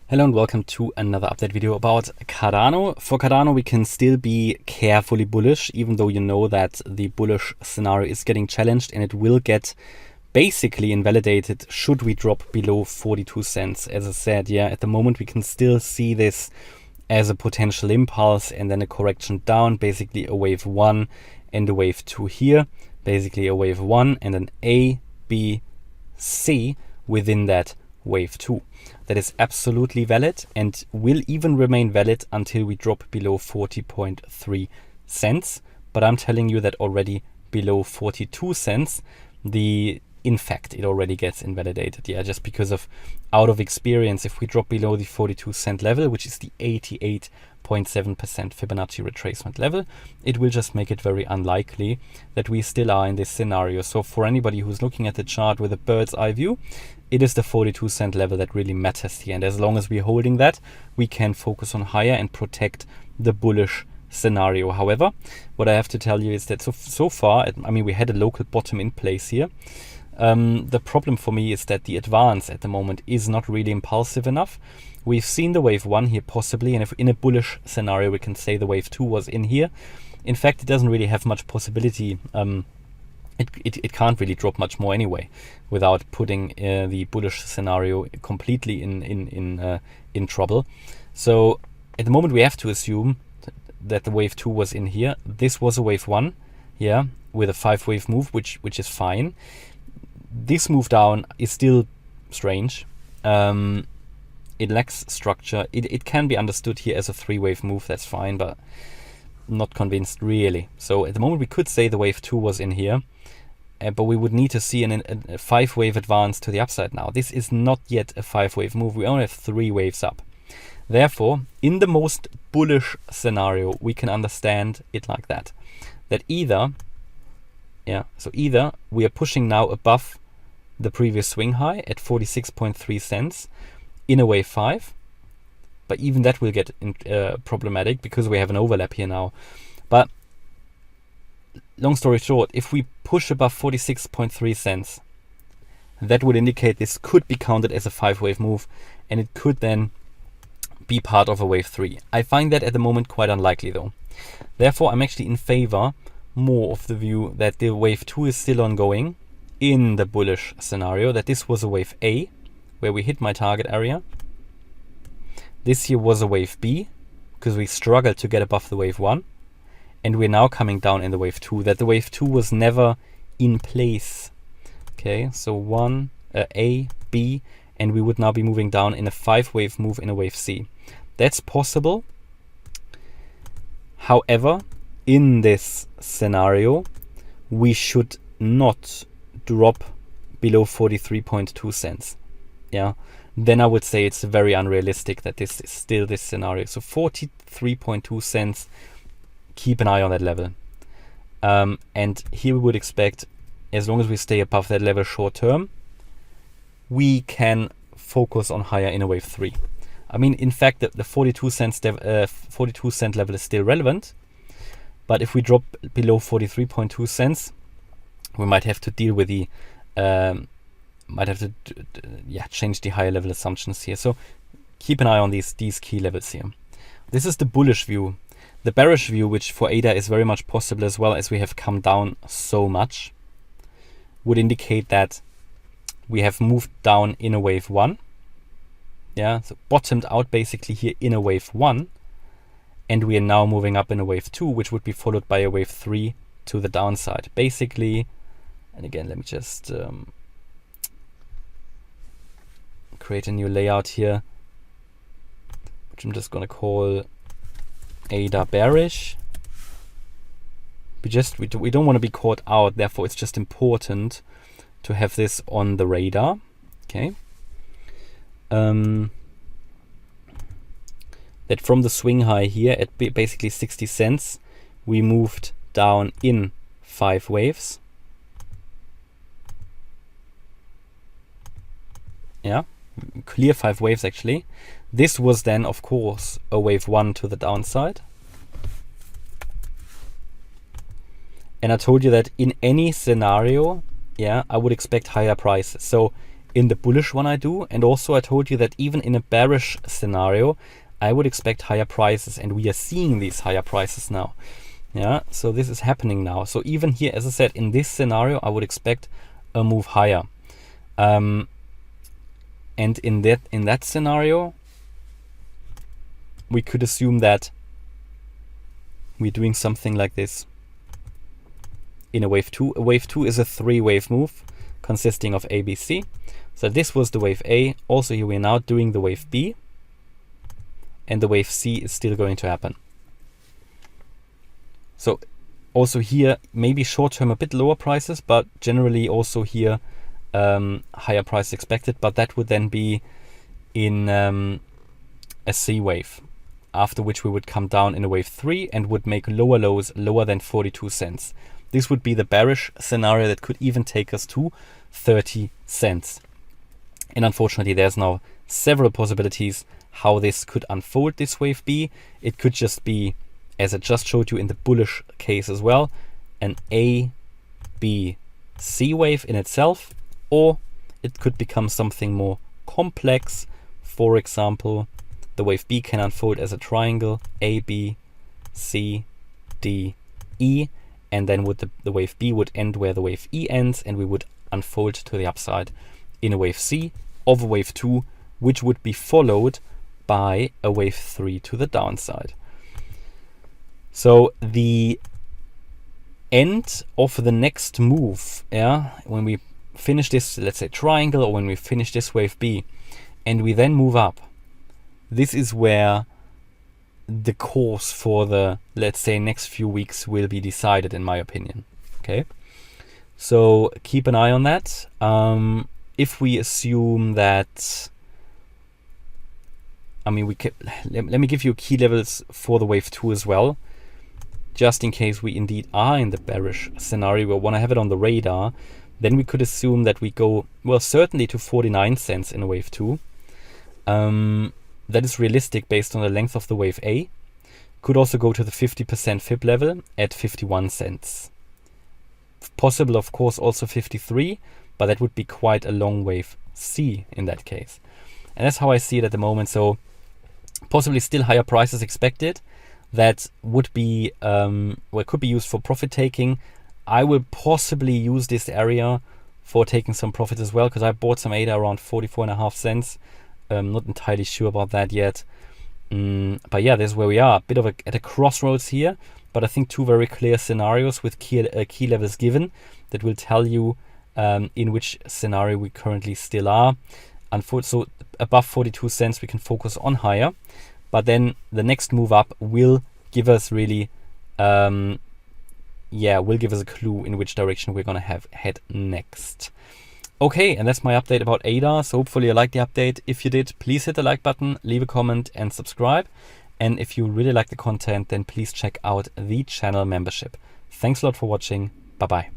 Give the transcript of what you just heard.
Hello and welcome to another update video about Cardano. For Cardano, we can still be carefully bullish, even though you know that the bullish scenario is getting challenged and it will get basically invalidated should we drop below 42 cents. As I said, yeah, at the moment we can still see this as a potential impulse and then a correction down, basically a wave 1 and a wave 2 here, basically a wave 1 and an A, B, C within that wave 2. That is absolutely valid and will even remain valid until we drop below 40.3 cents. But I'm telling you that already below 42 cents, in fact, it already gets invalidated. Yeah, just because of out of experience, if we drop below the 42 cent level, which is the 88.7% Fibonacci retracement level, it will just make it very unlikely that we still are in this scenario. So for anybody who's looking at the chart with a bird's eye view, it is the 42 cent level that really matters here. And as long as we're holding that, we can focus on higher and protect the bullish scenario. However, what I have to tell you is that so far, I mean, we had a local bottom in place here. The problem for me is that the advance at the moment is not really impulsive enough. We've seen the wave 1 here possibly, and if in a bullish scenario we can say the wave 2 was in here. In fact, it doesn't really have much possibility. It can't really drop much more anyway without putting the bullish scenario completely in trouble. So at the moment we have to assume that the wave 2 was in here. This was a wave 1, yeah, with a 5-wave move, which is fine. This move down is still strange. It lacks structure. It can be understood here as a 3-wave move, that's fine, but not convinced really. So at the moment we could say the wave 2 was in here, but we would need to see a 5-wave advance to the upside now. This is not yet a 5-wave move. We only have 3 waves up. Therefore, in the most bullish scenario, we can understand it like that. That either we are pushing now above the previous swing high at 46.3 cents in a wave 5, but even that will get problematic because we have an overlap here now. But long story short, if we push above 46.3 cents, that would indicate this could be counted as a 5-wave move, and it could then be part of a wave 3. I find that at the moment quite unlikely though. Therefore, I'm actually in favor more of the view that the wave 2 is still ongoing in the bullish scenario, that this was a wave A, where we hit my target area. This here was a wave B, because we struggled to get above the wave 1. And we're now coming down in the wave 2, that the wave 2 was never in place. Okay, so 1, A, B, and we would now be moving down in a 5-wave move in a wave C. That's possible. However, in this scenario, we should not drop below 43.2 cents. Yeah, then I would say it's very unrealistic that this is still this scenario. So 43.2 cents, keep an eye on that level. And here we would expect, as long as we stay above that level short term, we can focus on higher in a wave 3. I mean, in fact, the 42 cent level is still relevant. But if we drop below 43.2 cents, we might have to deal with the, change the higher level assumptions here. So keep an eye on these key levels here. This is the bullish view. The bearish view, which for ADA is very much possible as well, as we have come down so much, would indicate that we have moved down in a wave 1. Yeah, so bottomed out basically here in a wave 1. And we are now moving up in a wave 2, which would be followed by a wave 3 to the downside. Basically, and again, let me just create a new layout here, which I'm just going to call ADA Bearish. We don't want to be caught out, therefore it's just important to have this on the radar. Okay. That from the swing high here at basically 60 cents, we moved down in 5 waves. Yeah, clear 5 waves actually. This was then, of course, a wave 1 to the downside. And I told you that in any scenario, yeah, I would expect higher prices. So In the bullish one I do, and also I told you that even in a bearish scenario, I would expect higher prices, and we are seeing these higher prices now. Yeah, so this is happening now. So even here, as I said, in this scenario, I would expect a move higher. And in that scenario, we could assume that we're doing something like this in a wave 2. A wave 2 is a 3-wave move consisting of A, B, C. So this was the wave A. Also here we're now doing the wave B, and the wave C is still going to happen. So also here, maybe short term a bit lower prices, but generally also here higher price expected, but that would then be in a C wave, after which we would come down in a wave 3 and would make lower lows lower than 42 cents. This would be the bearish scenario that could even take us to 30 cents. And unfortunately, there's now several possibilities how this could unfold, this wave B. It could just be, as I just showed you in the bullish case as well, an A, B, C wave in itself, or it could become something more complex. For example, the wave B can unfold as a triangle, A, B, C, D, E, and then the wave B would end where the wave E ends, and we would unfold to the upside in a wave C of a wave 2, which would be followed by a wave 3 to the downside. So the end of the next move, yeah, when we finish this, let's say triangle, or when we finish this wave B, and we then move up, this is where the course for the, let's say, next few weeks will be decided, in my opinion. Okay, so keep an eye on that. If we assume that, I mean, let me give you key levels for the wave 2 as well, just in case we indeed are in the bearish scenario. We want to have it on the radar. Then we could assume that we go, well, certainly to 49 cents in a wave 2. That is realistic based on the length of the wave A. Could also go to the 50% fib level at 51 cents. Possible, of course, also 53, but that would be quite a long wave C in that case. And that's how I see it at the moment. So possibly still higher prices expected. That would be, well, it could be used for profit taking. I will possibly use this area for taking some profit as well, because I bought some ADA around 44.5 cents. I'm not entirely sure about that yet. But yeah, this is where we are, a bit of at a crossroads here. But I think two very clear scenarios with key levels given that will tell you in which scenario we currently still are. So above 42 cents, we can focus on higher. But then the next move up will give us really, will give us a clue in which direction we're going to head next. Okay, and that's my update about ADA. So hopefully you liked the update. If you did, please hit the like button, leave a comment and subscribe. And if you really like the content, then please check out the channel membership. Thanks a lot for watching. Bye-bye.